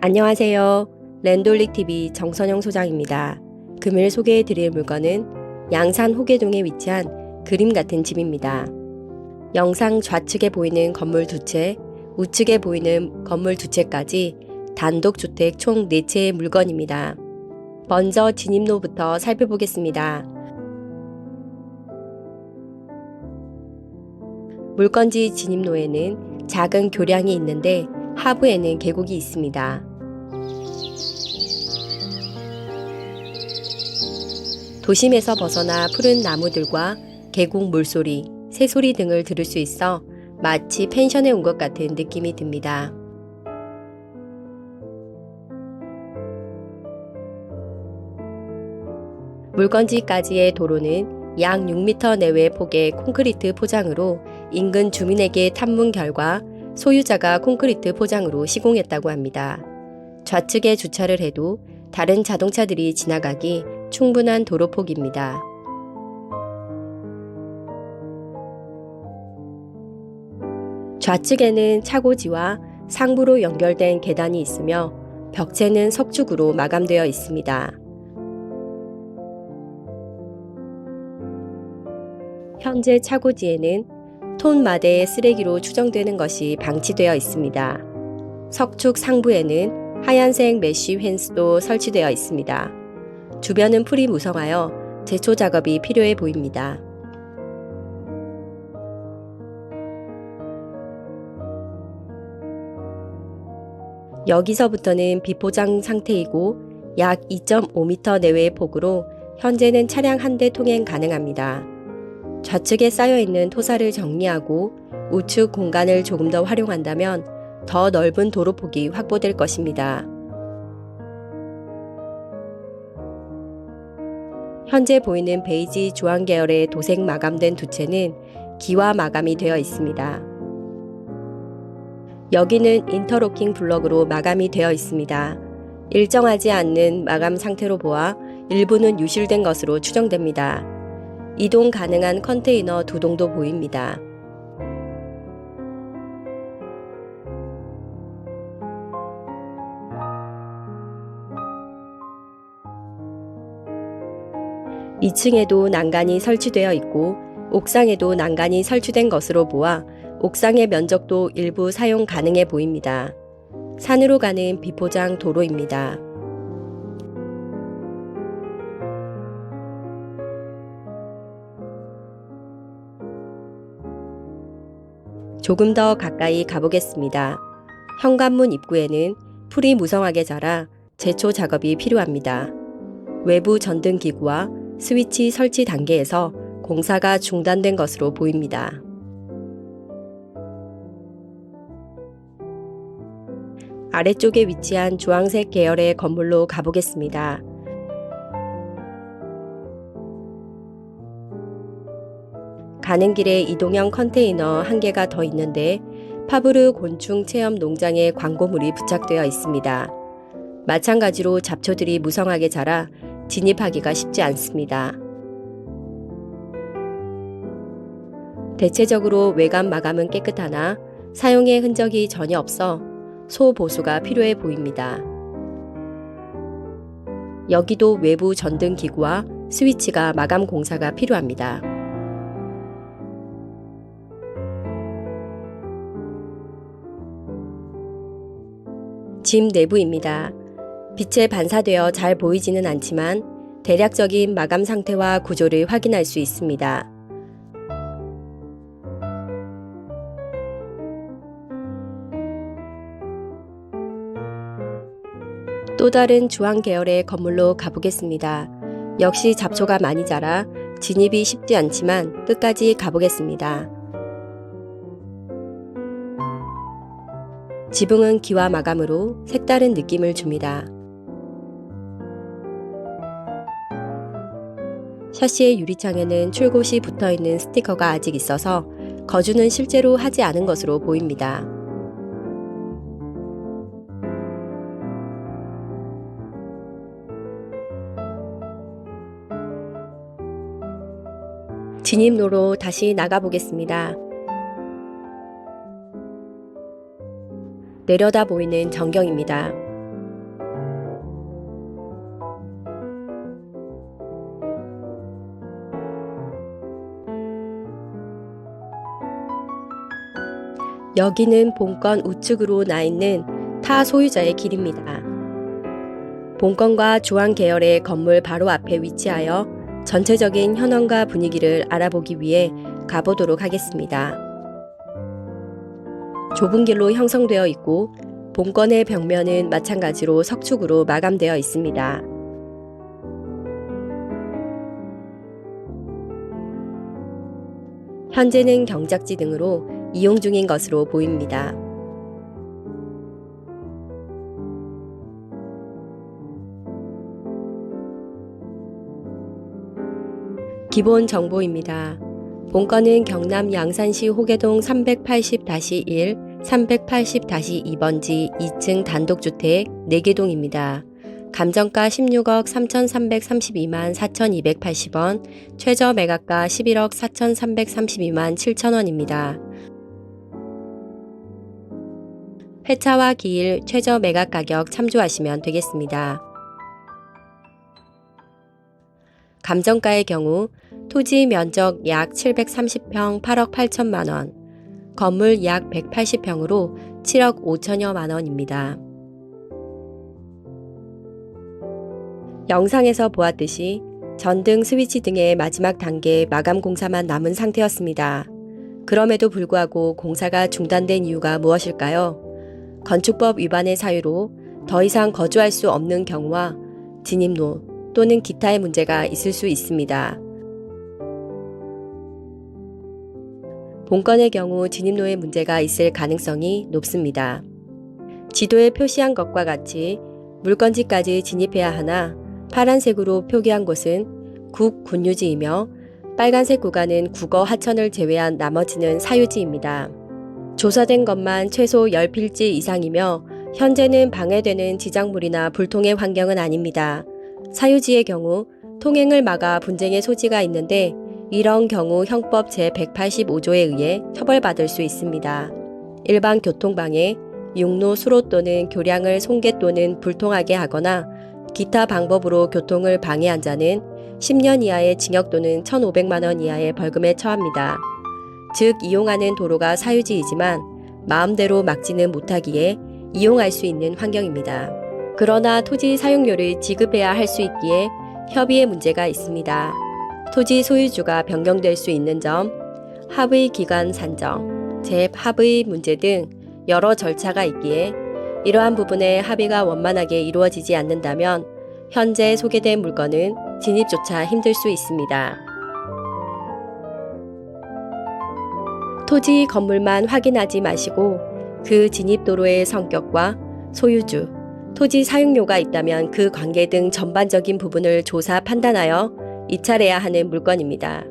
안녕하세요. 랜돌릭TV 정선영 소장입니다. 금일 소개해드릴 물건은 양산 호계동에 위치한 그림 같은 집입니다. 영상 좌측에 보이는 건물 2채, 우측에 보이는 건물 2채까지 단독주택 총 4채의 물건입니다. 먼저 진입로부터 살펴보겠습니다. 물건지 진입로에는 작은 교량이 있는데 하부에는 계곡이 있습니다. 도심에서 벗어나 푸른 나무들과 계곡 물소리, 새소리 등을 들을 수 있어 마치 펜션에 온 것 같은 느낌이 듭니다. 물건지까지의 도로는 약 6m 내외 폭의 콘크리트 포장으로 인근 주민에게 탐문 결과 소유자가 콘크리트 포장으로 시공했다고 합니다. 좌측에 주차를 해도 다른 자동차들이 지나가기 충분한 도로폭입니다. 좌측에는 차고지와 상부로 연결된 계단이 있으며 벽체는 석축으로 마감되어 있습니다. 현재 차고지에는 톤 마대의 쓰레기로 추정되는 것이 방치되어 있습니다. 석축 상부에는 하얀색 메쉬 펜스도 설치되어 있습니다. 주변은 풀이 무성하여 제초 작업이 필요해 보입니다. 여기서부터는 비포장 상태이고 약 2.5m 내외의 폭으로 현재는 차량 한 대 통행 가능합니다. 좌측에 쌓여있는 토사를 정리하고 우측 공간을 조금 더 활용한다면 더 넓은 도로폭이 확보될 것입니다. 현재 보이는 베이지 주황 계열의 도색 마감된 2채는 기와 마감이 되어 있습니다. 여기는 인터로킹 블럭으로 마감이 되어 있습니다. 일정하지 않는 마감 상태로 보아 일부는 유실된 것으로 추정됩니다. 이동 가능한 컨테이너 2동도 보입니다. (2층에도) 난간이 설치되어 있고 옥상에도 난간이 설치된 것으로 보아 옥상의 면적도 일부 사용 가능해 보입니다. 산으로 가는 비포장 도로입니다. 조금 더 가까이 가보겠습니다. 현관문 입구에는 풀이 무성하게 자라 제초 작업이 필요합니다. 외부 전등 기구와 스위치 설치 단계에서 공사가 중단된 것으로 보입니다. 아래쪽에 위치한 주황색 계열의 건물로 가보겠습니다. 가는 길에 이동형 컨테이너 1개가 더 있는데 파브르 곤충 체험 농장의 광고물이 부착되어 있습니다. 마찬가지로 잡초들이 무성하게 자라 진입하기가 쉽지 않습니다. 대체적으로 외관 마감은 깨끗하나 사용의 흔적이 전혀 없어 소보수가 필요해 보입니다. 여기도 외부 전등 기구와 스위치가 마감 공사가 필요합니다. 집 내부입니다. 빛에 반사되어 잘 보이지는 않지만 대략적인 마감 상태와 구조를 확인할 수 있습니다. 또 다른 주황 계열의 건물로 가보겠습니다. 역시 잡초가 많이 자라 진입이 쉽지 않지만 끝까지 가보겠습니다. 지붕은 기와 마감으로 색다른 느낌을 줍니다. 샤시의 유리창에는 출고시 붙어있는 스티커가 아직 있어서 거주는 실제로 하지 않은 것으로 보입니다. 진입로로 다시 나가보겠습니다. 내려다 보이는 전경입니다. 여기는 본건 우측으로 나 있는 타 소유자의 길입니다. 본건과 주황 계열의 건물 바로 앞에 위치하여 전체적인 현황과 분위기를 알아보기 위해 가보도록 하겠습니다. 좁은 길로 형성되어 있고 본건의 벽면은 마찬가지로 석축으로 마감되어 있습니다. 현재는 경작지 등으로 이용 중인 것으로 보입니다. 기본 정보입니다. 본건은 경남 양산시 호계동 380-1, 380-2번지 2층 단독주택 4개 동입니다. 감정가 16억 3,332만 4,280원, 최저 매각가 11억 4,332만 7천원입니다. 회차와 기일, 최저 매각 가격 참조하시면 되겠습니다. 감정가의 경우 토지 면적 약 730평 8억 8천만원, 건물 약 180평으로 7억 5천여만원입니다. 영상에서 보았듯이 전등 스위치 등의 마지막 단계 마감 공사만 남은 상태였습니다. 그럼에도 불구하고 공사가 중단된 이유가 무엇일까요? 건축법 위반의 사유로 더 이상 거주할 수 없는 경우와 진입로 또는 기타의 문제가 있을 수 있습니다. 본건의 경우 진입로에 문제가 있을 가능성이 높습니다. 지도에 표시한 것과 같이 물건지까지 진입해야 하나 파란색으로 표기한 곳은 국군유지이며 빨간색 구간은 국어 하천을 제외한 나머지는 사유지입니다. 조사된 것만 최소 10필지 이상이며 현재는 방해되는 지작물이나 불통의 환경은 아닙니다. 사유지의 경우 통행을 막아 분쟁의 소지가 있는데 이런 경우 형법 제185조에 의해 처벌받을 수 있습니다. 일반 교통방해, 육로 수로 또는 교량을 손괴 또는 불통하게 하거나 기타 방법으로 교통을 방해한 자는 10년 이하의 징역 또는 1,500만원 이하의 벌금에 처합니다. 즉 이용하는 도로가 사유지이지만 마음대로 막지는 못하기에 이용할 수 있는 환경입니다. 그러나 토지 사용료를 지급해야 할 수 있기에 협의의 문제가 있습니다. 토지 소유주가 변경될 수 있는 점, 합의 기간 산정, 재합의 문제 등 여러 절차가 있기에 이러한 부분에 합의가 원만하게 이루어지지 않는다면 현재 소개된 물건은 진입조차 힘들 수 있습니다. 토지 건물만 확인하지 마시고 그 진입도로의 성격과 소유주, 토지 사용료가 있다면 그 관계 등 전반적인 부분을 조사 판단하여 입찰해야 하는 물건입니다.